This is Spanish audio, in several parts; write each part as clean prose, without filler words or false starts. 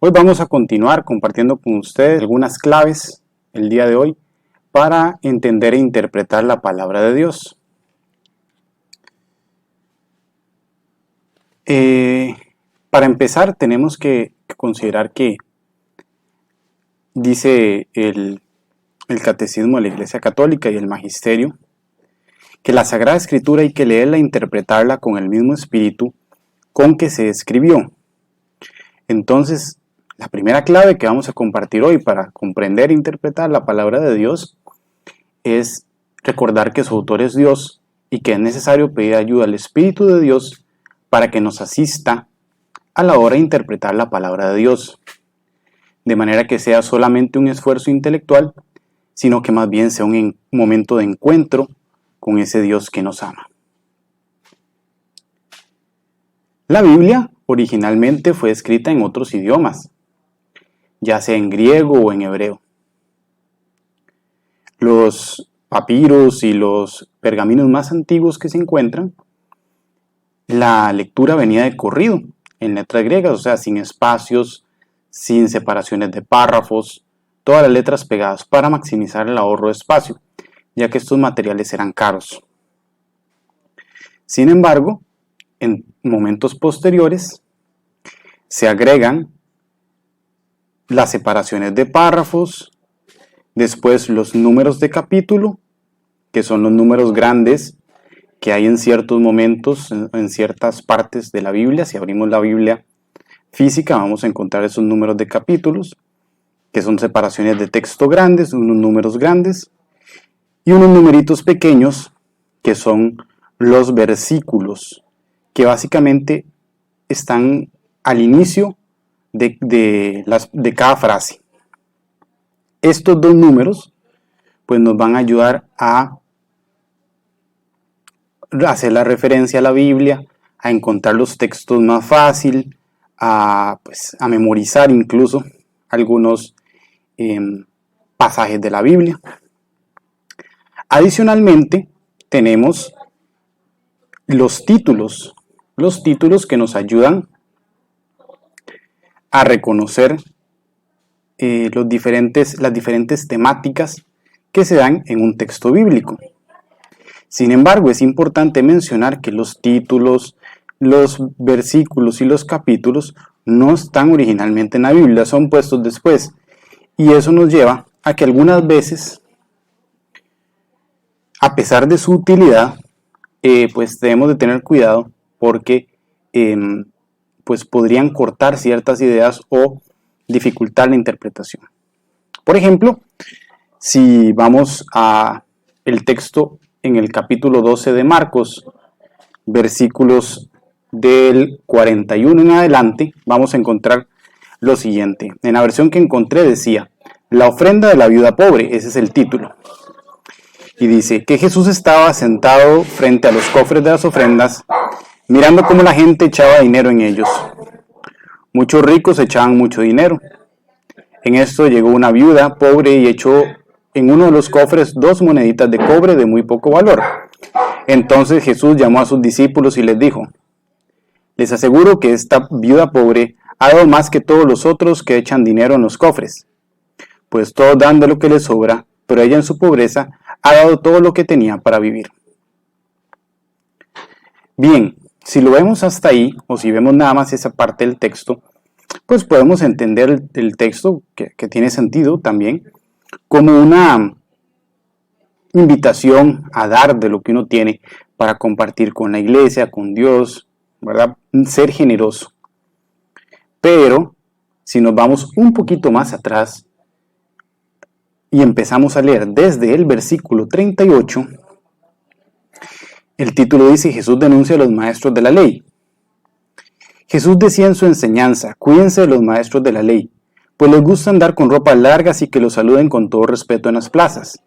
Hoy vamos a continuar compartiendo con ustedes algunas claves el día de hoy para entender e interpretar la palabra de Dios. Para empezar tenemos que considerar que dice el Catecismo de la Iglesia Católica y el Magisterio que la Sagrada Escritura hay que leerla e interpretarla con el mismo espíritu con que se escribió. Entonces, la primera clave que vamos a compartir hoy para comprender e interpretar la palabra de Dios es recordar que su autor es Dios y que es necesario pedir ayuda al Espíritu de Dios para que nos asista a la hora de interpretar la palabra de Dios, de manera que sea solamente un esfuerzo intelectual, sino que más bien sea un momento de encuentro con ese Dios que nos ama. La Biblia originalmente fue escrita en otros idiomas, ya sea en griego o en hebreo. Los papiros y los pergaminos más antiguos que se encuentran, la lectura venía de corrido, en letras griegas, o sea, sin espacios, sin separaciones de párrafos, todas las letras pegadas para maximizar el ahorro de espacio, ya que estos materiales eran caros. Sin embargo, en momentos posteriores se agregan las separaciones de párrafos, después los números de capítulo, que son los números grandes que hay en ciertos momentos, en ciertas partes de la Biblia. Si abrimos la Biblia física vamos a encontrar esos números de capítulos, que son separaciones de texto grandes, unos números grandes, y unos numeritos pequeños, que son los versículos, que básicamente están al inicio de cada frase. Estos dos números pues nos van a ayudar a hacer la referencia a la Biblia, a encontrar los textos más fácil, a memorizar incluso algunos pasajes de la Biblia. Adicionalmente tenemos los títulos que nos ayudan a reconocer las diferentes temáticas que se dan en un texto bíblico. Sin embargo, es importante mencionar que los títulos, los versículos y los capítulos no están originalmente en la Biblia, son puestos después. Y eso nos lleva a que algunas veces, a pesar de su utilidad, pues debemos de tener cuidado porque pues podrían cortar ciertas ideas o dificultar la interpretación. Por ejemplo, si vamos a el texto en el capítulo 12 de Marcos, versículos del 41 en adelante, vamos a encontrar lo siguiente. En la versión que encontré decía, la ofrenda de la viuda pobre, ese es el título. Y dice que Jesús estaba sentado frente a los cofres de las ofrendas, mirando cómo la gente echaba dinero en ellos. Muchos ricos echaban mucho dinero. En esto llegó una viuda pobre y echó en uno de los cofres 2 moneditas de cobre de muy poco valor. Entonces Jesús llamó a sus discípulos y les dijo, les aseguro que esta viuda pobre ha dado más que todos los otros que echan dinero en los cofres, pues todos dan de lo que les sobra, pero ella en su pobreza ha dado todo lo que tenía para vivir. Bien, si lo vemos hasta ahí, o si vemos nada más esa parte del texto, pues podemos entender el texto, que tiene sentido también, como una invitación a dar de lo que uno tiene para compartir con la iglesia, con Dios, ¿verdad? Ser generoso. Pero, si nos vamos un poquito más atrás y empezamos a leer desde el versículo 38, el título dice, Jesús denuncia a los maestros de la ley. Jesús decía en su enseñanza, cuídense de los maestros de la ley, pues les gusta andar con ropas largas y que los saluden con todo respeto en las plazas.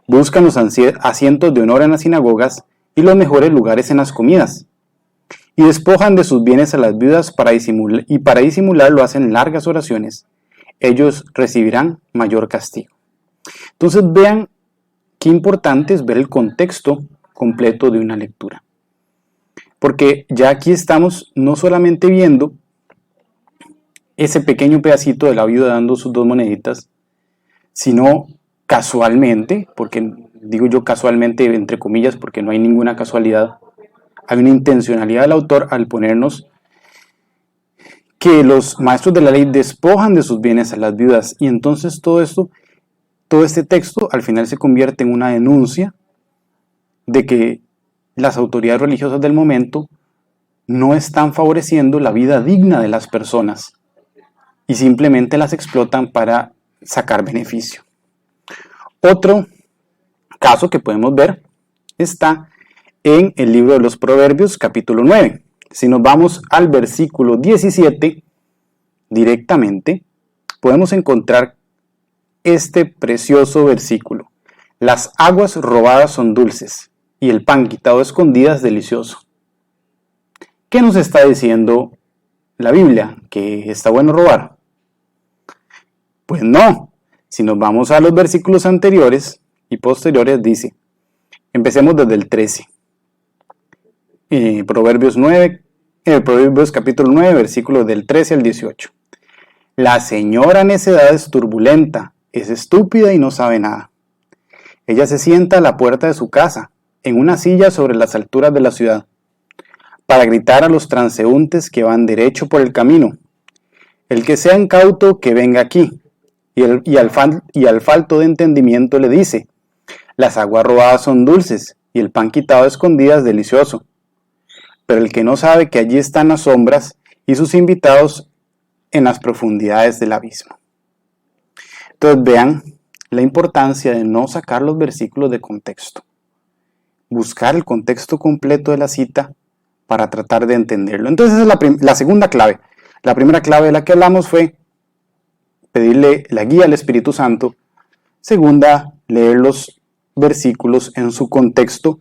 Buscan los asientos de honor en las sinagogas y los mejores lugares en las comidas. Y despojan de sus bienes a las viudas para disimularlo hacen largas oraciones. Ellos recibirán mayor castigo. Entonces vean qué importante es ver el contexto completo de una lectura. Porque ya aquí estamos no solamente viendo ese pequeño pedacito de la viuda dando sus 2 moneditas, sino casualmente, porque digo yo casualmente entre comillas porque no hay ninguna casualidad, hay una intencionalidad del autor al ponernos que los maestros de la ley despojan de sus bienes a las viudas, y entonces todo este texto al final se convierte en una denuncia de que las autoridades religiosas del momento no están favoreciendo la vida digna de las personas y simplemente las explotan para sacar beneficio. Otro caso que podemos ver está en el libro de los Proverbios, capítulo 9. Si nos vamos al versículo 17 directamente, podemos encontrar este precioso versículo. Las aguas robadas son dulces y el pan quitado a escondidas delicioso. ¿Qué nos está diciendo la Biblia? ¿Que está bueno robar? Pues no. Si nos vamos a los versículos anteriores y posteriores, dice, empecemos desde el 13. Proverbios capítulo 9, versículos del 13 al 18. La señora necedad es turbulenta, es estúpida y no sabe nada. Ella se sienta a la puerta de su casa, en una silla sobre las alturas de la ciudad, para gritar a los transeúntes que van derecho por el camino. El que sea incauto, que venga aquí. Y al falto de entendimiento le dice, las aguas robadas son dulces, y el pan quitado a escondidas delicioso. Pero el que no sabe que allí están las sombras y sus invitados en las profundidades del abismo. Entonces vean la importancia de no sacar los versículos de contexto. Buscar el contexto completo de la cita para tratar de entenderlo. Entonces esa es la segunda clave. La primera clave de la que hablamos fue pedirle la guía al Espíritu Santo. Segunda, leer los versículos en su contexto,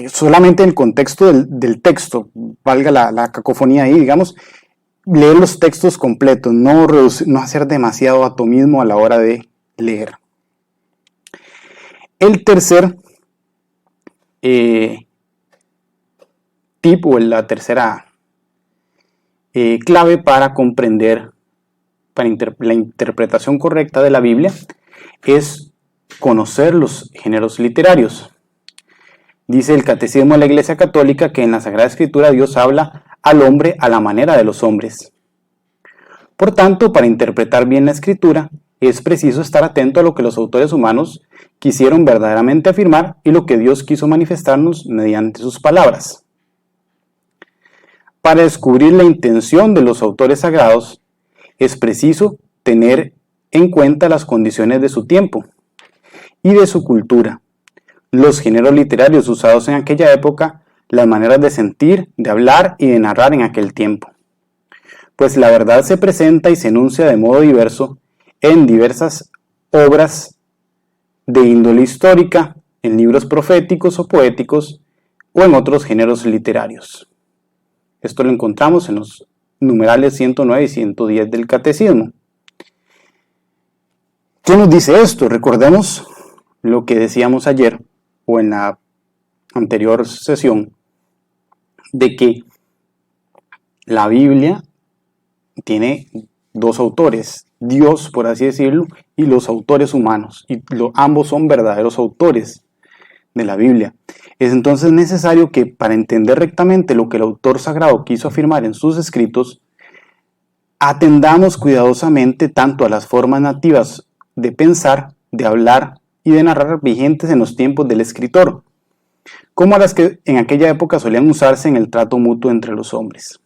solamente en el contexto del texto, valga la cacofonía ahí, digamos, leer los textos completos, no hacer demasiado atomismo a la hora de leer. El tercer tip o la tercera clave para comprender la interpretación correcta de la Biblia es conocer los géneros literarios. Dice el Catecismo de la Iglesia Católica que en la Sagrada Escritura Dios habla al hombre a la manera de los hombres. Por tanto, para interpretar bien la Escritura, es preciso estar atento a lo que los autores humanos quisieron verdaderamente afirmar y lo que Dios quiso manifestarnos mediante sus palabras. Para descubrir la intención de los autores sagrados, es preciso tener en cuenta las condiciones de su tiempo y de su cultura, los géneros literarios usados en aquella época, las maneras de sentir, de hablar y de narrar en aquel tiempo. Pues la verdad se presenta y se enuncia de modo diverso en diversas obras de índole histórica, en libros proféticos o poéticos o en otros géneros literarios. Esto lo encontramos en los numerales 109 y 110 del Catecismo. ¿Qué nos dice esto? Recordemos lo que decíamos ayer o en la anterior sesión, de que la Biblia tiene dos autores, Dios, por así decirlo, y los autores humanos, y ambos son verdaderos autores de la Biblia. Es entonces necesario que para entender rectamente lo que el autor sagrado quiso afirmar en sus escritos, atendamos cuidadosamente tanto a las formas nativas de pensar, de hablar y de narrar vigentes en los tiempos del escritor, como a las que en aquella época solían usarse en el trato mutuo entre los hombres.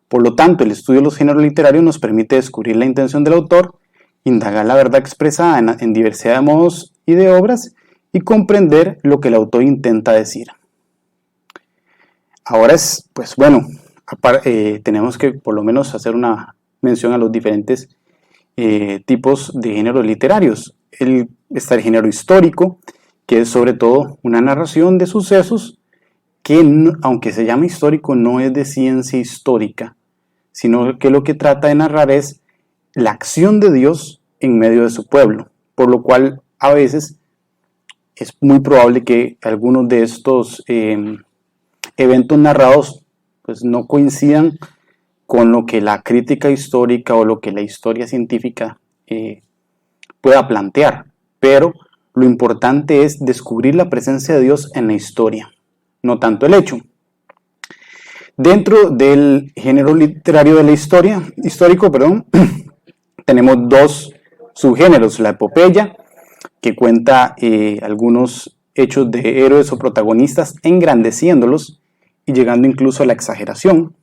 Por lo tanto, el estudio de los géneros literarios nos permite descubrir la intención del autor, indagar la verdad expresada en diversidad de modos y de obras y comprender lo que el autor intenta decir. Ahora tenemos que por lo menos hacer una mención a los diferentes tipos de géneros literarios. Está el género histórico, que es sobre todo una narración de sucesos que, aunque se llama histórico, no es de ciencia histórica, sino que lo que trata de narrar es la acción de Dios en medio de su pueblo, por lo cual a veces es muy probable que algunos de estos eventos narrados pues no coincidan con lo que la crítica histórica o lo que la historia científica pueda plantear, pero lo importante es descubrir la presencia de Dios en la historia, no tanto el hecho. Dentro del género literario de la histórico, tenemos dos subgéneros: la epopeya, que cuenta algunos hechos de héroes o protagonistas, engrandeciéndolos y llegando incluso a la exageración,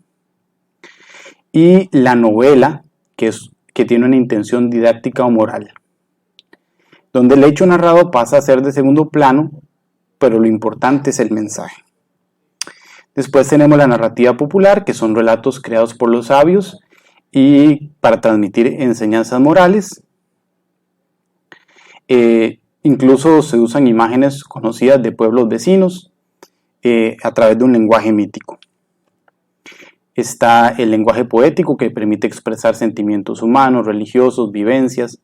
y la novela, que tiene una intención didáctica o moral, donde el hecho narrado pasa a ser de segundo plano, pero lo importante es el mensaje. Después tenemos la narrativa popular, que son relatos creados por los sabios y para transmitir enseñanzas morales. Incluso se usan imágenes conocidas de pueblos vecinos a través de un lenguaje mítico. Está el lenguaje poético, que permite expresar sentimientos humanos, religiosos, vivencias.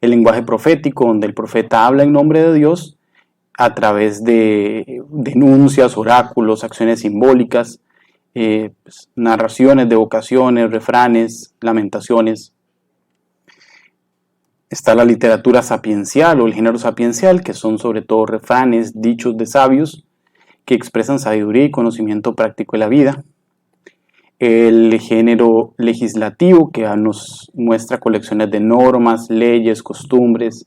El lenguaje profético, donde el profeta habla en nombre de Dios a través de denuncias, oráculos, acciones simbólicas, narraciones de vocaciones, refranes, lamentaciones. Está la literatura sapiencial o el género sapiencial, que son sobre todo refranes, dichos de sabios que expresan sabiduría y conocimiento práctico de la vida. El género legislativo, que nos muestra colecciones de normas, leyes, costumbres.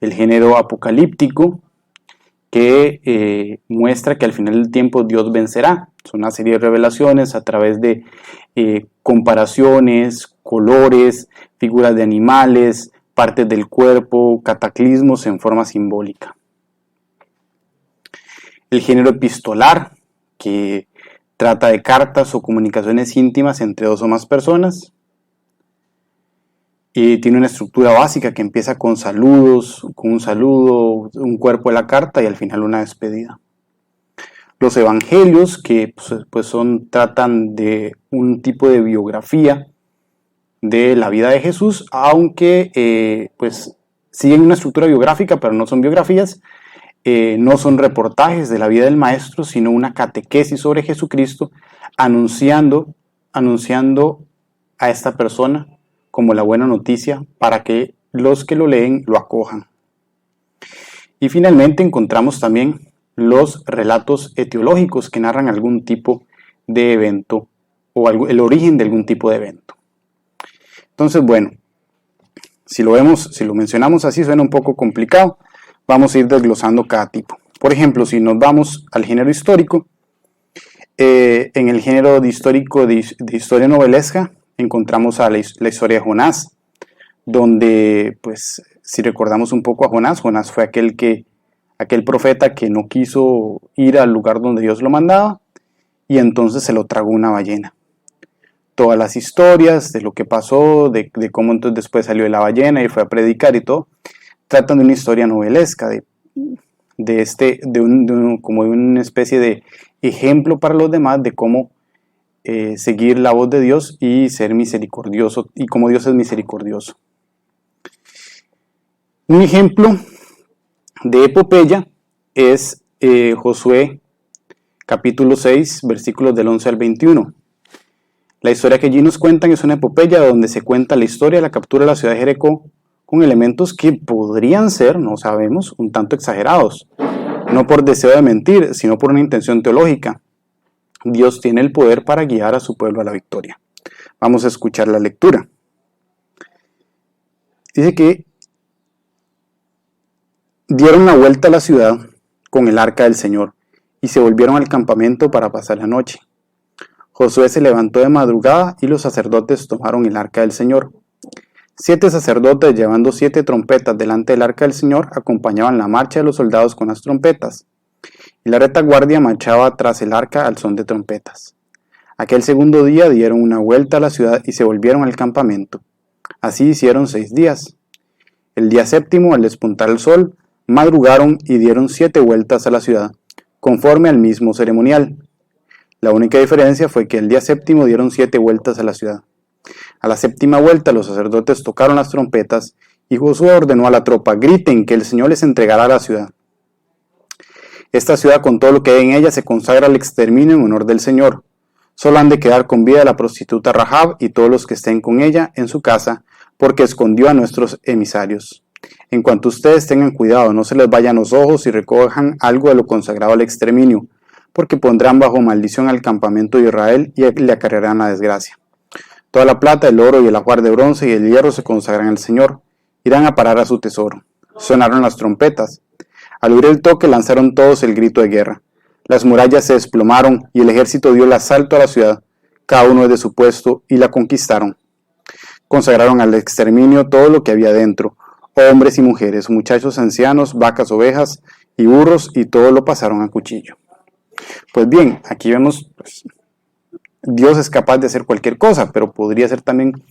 El género apocalíptico, que muestra que al final del tiempo Dios vencerá. Son una serie de revelaciones a través de comparaciones, colores, figuras de animales, partes del cuerpo, cataclismos en forma simbólica. El género epistolar, que trata de cartas o comunicaciones íntimas entre dos o más personas. Y tiene una estructura básica que empieza con saludos, con un saludo, un cuerpo de la carta y al final una despedida. Los evangelios, que tratan de un tipo de biografía de la vida de Jesús, aunque siguen una estructura biográfica, pero no son biografías, no son reportajes de la vida del maestro, sino una catequesis sobre Jesucristo, anunciando a esta persona como la buena noticia para que los que lo leen lo acojan. Y finalmente encontramos también los relatos etiológicos, que narran algún tipo de evento o el origen de algún tipo de evento. Entonces, bueno, si lo mencionamos así suena un poco complicado. Vamos a ir desglosando cada tipo. Por ejemplo, si nos vamos al género histórico, en el género de historia novelesca encontramos a la historia de Jonás, donde, si recordamos un poco a Jonás fue aquel profeta que no quiso ir al lugar donde Dios lo mandaba, y entonces se lo tragó una ballena. Todas las historias de lo que pasó, de cómo entonces después salió de la ballena y fue a predicar y todo, tratan de una historia novelesca, como de una especie de ejemplo para los demás de cómo seguir la voz de Dios y ser misericordioso, y cómo Dios es misericordioso. Un ejemplo de epopeya es Josué capítulo 6, versículos del 11 al 21. La historia que allí nos cuentan es una epopeya donde se cuenta la historia de la captura de la ciudad de Jericó, con elementos que podrían ser, no sabemos, un tanto exagerados, no por deseo de mentir, sino por una intención teológica. Dios tiene el poder para guiar a su pueblo a la victoria. Vamos a escuchar la lectura. Dice que dieron la vuelta a la ciudad con el arca del Señor y se volvieron al campamento para pasar la noche. Josué se levantó de madrugada y los sacerdotes tomaron el arca del Señor. 7 sacerdotes llevando 7 trompetas delante del arca del Señor acompañaban la marcha de los soldados con las trompetas, y la retaguardia marchaba tras el arca al son de trompetas. Aquel segundo día dieron una vuelta a la ciudad y se volvieron al campamento. Así hicieron 6 días. El día séptimo, al despuntar el sol, madrugaron y dieron 7 vueltas a la ciudad, conforme al mismo ceremonial. La única diferencia fue que el día séptimo dieron 7 vueltas a la ciudad. A la séptima vuelta los sacerdotes tocaron las trompetas y Josué ordenó a la tropa: griten que el Señor les entregará la ciudad. Esta ciudad con todo lo que hay en ella se consagra al exterminio en honor del Señor. Solo han de quedar con vida la prostituta Rahab y todos los que estén con ella en su casa, porque escondió a nuestros emisarios. En cuanto ustedes tengan cuidado, no se les vayan los ojos y recojan algo de lo consagrado al exterminio, porque pondrán bajo maldición al campamento de Israel y le acarrearán la desgracia. Toda la plata, el oro y el ajuar de bronce y el hierro se consagran al Señor, irán a parar a su tesoro. Sonaron las trompetas. Al oír el toque lanzaron todos el grito de guerra. Las murallas se desplomaron y el ejército dio el asalto a la ciudad, cada uno desde su puesto, y la conquistaron. Consagraron al exterminio todo lo que había dentro, hombres y mujeres, muchachos, ancianos, vacas, ovejas y burros, y todo lo pasaron a cuchillo. Pues bien, aquí vemos, Dios es capaz de hacer cualquier cosa, pero podría ser también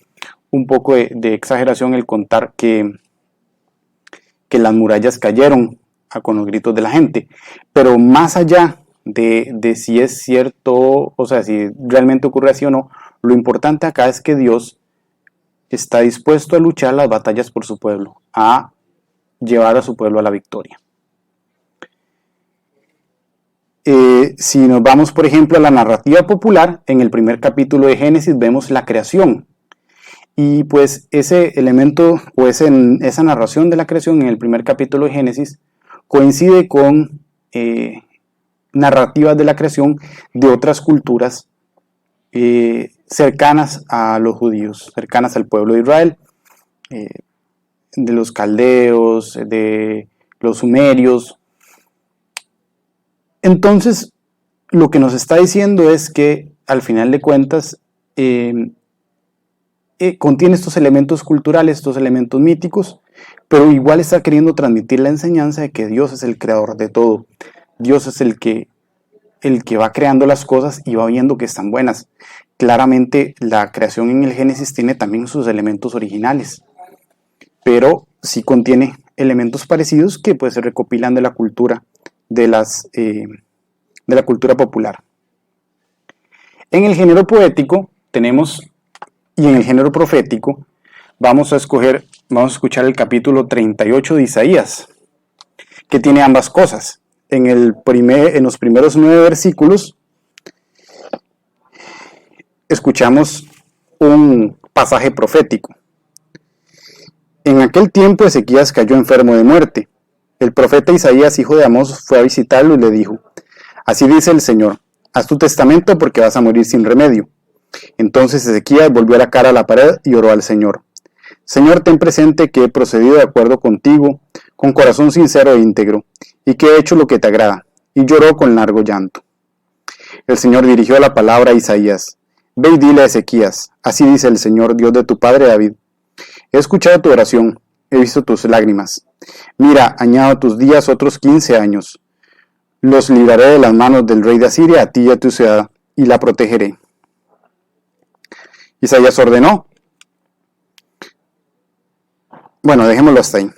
un poco de exageración el contar que las murallas cayeron con los gritos de la gente. Pero más allá de si es cierto, o sea, si realmente ocurre así o no, lo importante acá es que Dios está dispuesto a luchar las batallas por su pueblo, a llevar a su pueblo a la victoria. Si nos vamos, por ejemplo, a la narrativa popular, en el primer capítulo de Génesis vemos la creación. Y pues ese elemento o esa narración de la creación en el primer capítulo de Génesis coincide con narrativas de la creación de otras culturas cercanas a los judíos, cercanas al pueblo de Israel, de los caldeos, de los sumerios. Entonces, lo que nos está diciendo es que al final de cuentas contiene estos elementos culturales, estos elementos míticos, pero igual está queriendo transmitir la enseñanza de que Dios es el creador de todo. Dios es el que va creando las cosas y va viendo que están buenas. Claramente la creación en el Génesis tiene también sus elementos originales, pero sí contiene elementos parecidos que pues se recopilan de la cultura, de la cultura popular. En el género poético tenemos, y en el género profético, vamos a escuchar el capítulo 38 de Isaías, que tiene ambas cosas. En los primeros 9 versículos escuchamos un pasaje profético. En aquel tiempo Ezequías cayó enfermo de muerte. El profeta Isaías, hijo de Amós, fue a visitarlo y le dijo: así dice el Señor, haz tu testamento porque vas a morir sin remedio. Entonces Ezequías volvió la cara a la pared y oró al Señor: Señor, ten presente que he procedido de acuerdo contigo, con corazón sincero e íntegro, y que he hecho lo que te agrada. Y lloró con largo llanto. El Señor dirigió la palabra a Isaías: ve y dile a Ezequías, así dice el Señor, Dios de tu padre David: he escuchado tu oración, he visto tus lágrimas. Mira, añado a tus días otros 15 años. Los libraré de las manos del rey de Asiria, a ti y a tu ciudad, y la protegeré. Isaías ordenó. Bueno, dejémoslo hasta ahí.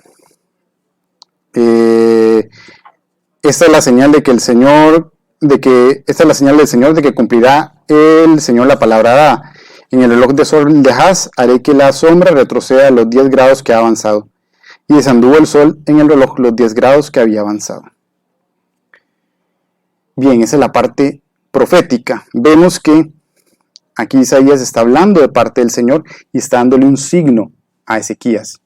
Esta es la señal de que el Señor, esta es la señal del Señor de que cumplirá el Señor la palabra dada. En el reloj de sol de Haz haré que la sombra retroceda a los 10 grados que ha avanzado. Y desanduvo el sol en el reloj los 10 grados que había avanzado. Bien, esa es la parte profética. Vemos que aquí Isaías está hablando de parte del Señor y está dándole un signo a Ezequías,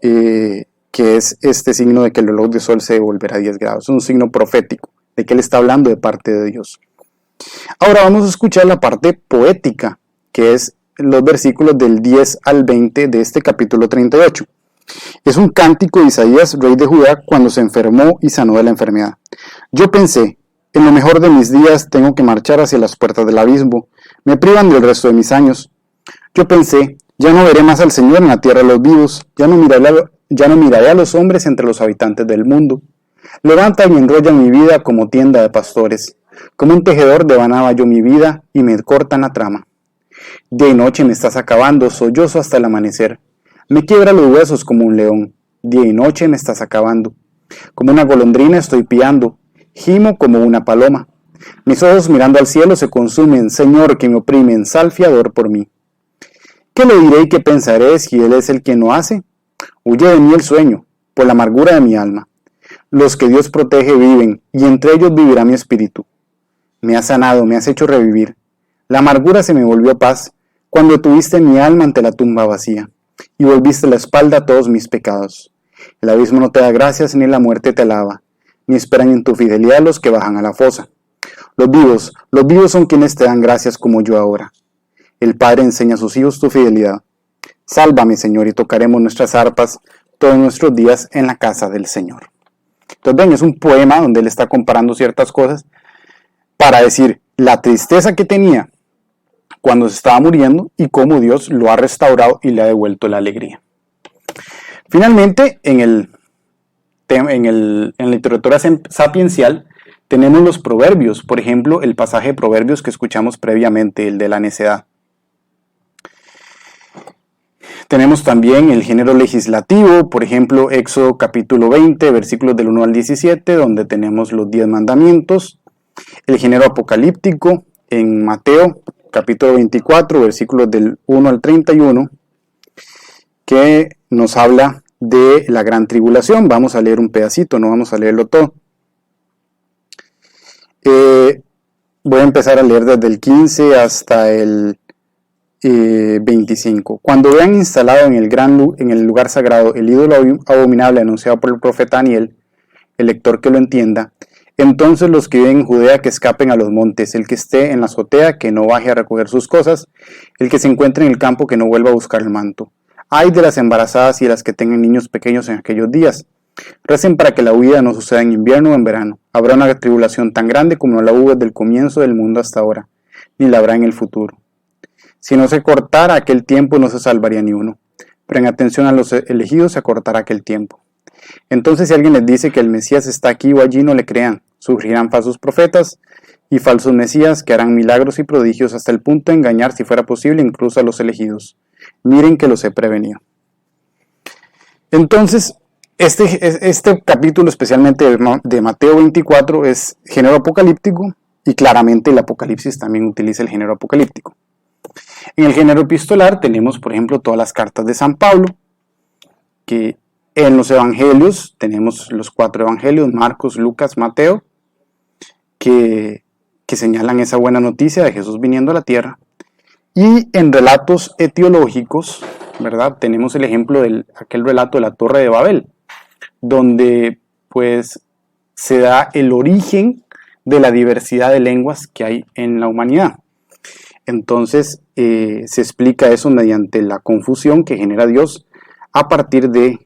que es este signo de que el reloj de sol se volverá a 10 grados. Es un signo profético de que él está hablando de parte de Dios. Ahora vamos a escuchar la parte poética, que es los versículos del 10 al 20 de este capítulo 38. Es un cántico de Isaías, rey de Judá, cuando se enfermó y sanó de la enfermedad. Yo pensé: en lo mejor de mis días tengo que marchar hacia las puertas del abismo. Me privan del resto de mis años. Yo pensé: ya no veré más al Señor en la tierra de los vivos. Ya no miraré a los hombres entre los habitantes del mundo. Levantan y enrollan mi vida como tienda de pastores. Como un tejedor devanaba yo mi vida y me cortan la trama. Día y noche me estás acabando, sollozo hasta el amanecer. Me quiebra los huesos como un león. Día y noche me estás acabando. Como una golondrina estoy piando. Gimo como una paloma. Mis ojos mirando al cielo se consumen. Señor, que me oprimen, sal fiador por mí. ¿Qué le diré y qué pensaré si Él es el que no hace? Huye de mí el sueño, por la amargura de mi alma. Los que Dios protege viven, y entre ellos vivirá mi espíritu. Me has sanado, me has hecho revivir. La amargura se me volvió paz cuando tuviste mi alma ante la tumba vacía y volviste la espalda a todos mis pecados. El abismo no te da gracias ni la muerte te alaba, ni esperan en tu fidelidad los que bajan a la fosa. Los vivos son quienes te dan gracias como yo ahora. El Padre enseña a sus hijos tu fidelidad. Sálvame, Señor, y tocaremos nuestras arpas todos nuestros días en la casa del Señor. Entonces ven, es un poema donde él está comparando ciertas cosas para decir la tristeza que tenía cuando se estaba muriendo y cómo Dios lo ha restaurado y le ha devuelto la alegría. Finalmente, en la literatura sapiencial tenemos los proverbios, por ejemplo, el pasaje de proverbios que escuchamos previamente, el de la necedad. Tenemos también el género legislativo, por ejemplo, Éxodo capítulo 20, versículos del 1 al 17, donde tenemos los 10 mandamientos. El género apocalíptico en Mateo capítulo 24, versículos del 1 al 31, que nos habla de la gran tribulación. Vamos a leer un pedacito, no vamos a leerlo todo. Voy a empezar a leer desde el 15 hasta el 25. Cuando vean instalado en el lugar sagrado el ídolo abominable anunciado por el profeta Daniel, el lector que lo entienda, entonces los que viven en Judea que escapen a los montes, el que esté en la azotea que no baje a recoger sus cosas, el que se encuentre en el campo que no vuelva a buscar el manto. Ay de las embarazadas y de las que tengan niños pequeños en aquellos días. Recen para que la huida no suceda en invierno o en verano. Habrá una tribulación tan grande como no la hubo desde el comienzo del mundo hasta ahora, ni la habrá en el futuro. Si no se cortara aquel tiempo no se salvaría ni uno, pero en atención a los elegidos se acortará aquel tiempo. Entonces si alguien les dice que el Mesías está aquí o allí, no le crean. Surgirán falsos profetas y falsos mesías que harán milagros y prodigios hasta el punto de engañar, si fuera posible, incluso a los elegidos. Miren que los he prevenido. Entonces, este capítulo, especialmente de Mateo 24, es género apocalíptico y claramente el Apocalipsis también utiliza el género apocalíptico. En el género epistolar tenemos, por ejemplo, todas las cartas de San Pablo, que en los evangelios tenemos los 4 evangelios, Marcos, Lucas, Mateo, que señalan esa buena noticia de Jesús viniendo a la tierra. Y en relatos etiológicos, ¿verdad? Tenemos el ejemplo de aquel relato de la Torre de Babel, donde pues se da el origen de la diversidad de lenguas que hay en la humanidad. Entonces se explica eso mediante la confusión que genera Dios a partir de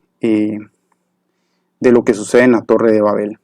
lo que sucede en la Torre de Babel.